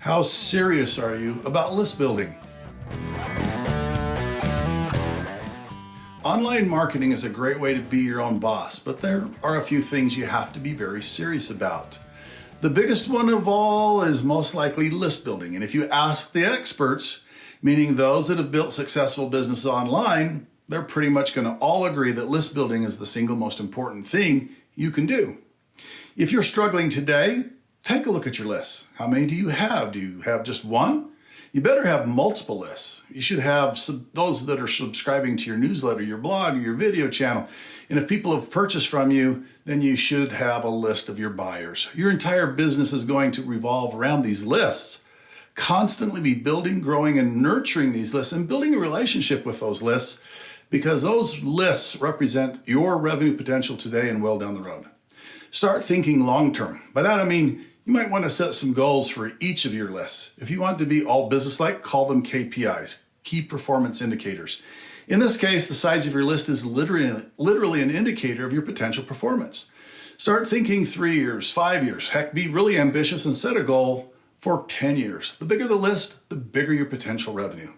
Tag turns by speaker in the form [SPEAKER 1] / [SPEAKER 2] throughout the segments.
[SPEAKER 1] How serious are you about list building? Online marketing is a great way to be your own boss, but there are a few things you have to be very serious about. The biggest one of all is most likely list building. And if you ask the experts, meaning those that have built successful businesses online, they're pretty much going to all agree that list building is the single most important thing you can do. If you're struggling today, take a look at your lists. How many do you have? Do you have just one? You better have multiple lists. You should have those that are subscribing to your newsletter, your blog, or your video channel. And if people have purchased from you, then you should have a list of your buyers. Your entire business is going to revolve around these lists. Constantly be building, growing, and nurturing these lists and building a relationship with those lists, because those lists represent your revenue potential today and well down the road. Start thinking long-term. By that I mean, you might want to set some goals for each of your lists. If you want to be all business-like, call them KPIs, key performance indicators. In this case, the size of your list is literally an indicator of your potential performance. Start thinking 3 years, 5 years. Heck, be really ambitious and set a goal for 10 years. The bigger the list, the bigger your potential revenue.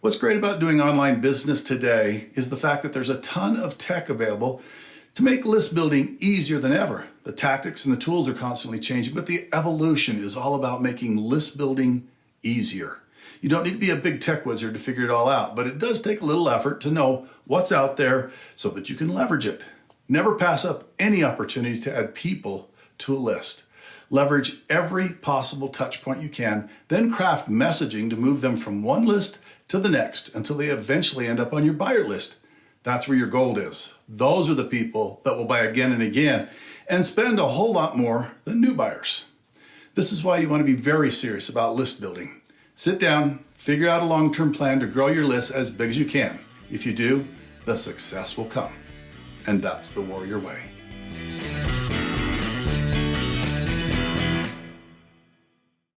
[SPEAKER 1] What's great about doing online business today is the fact that there's a ton of tech available to make list building easier than ever. The tactics and the tools are constantly changing, but the evolution is all about making list building easier. You don't need to be a big tech wizard to figure it all out, but it does take a little effort to know what's out there so that you can leverage it. Never pass up any opportunity to add people to a list. Leverage every possible touch point you can, then craft messaging to move them from one list to the next until they eventually end up on your buyer list. That's where your gold is. Those are the people that will buy again and again and spend a whole lot more than new buyers. This is why you want to be very serious about list building. Sit down, figure out a long-term plan to grow your list as big as you can. If you do, the success will come. And that's the warrior way.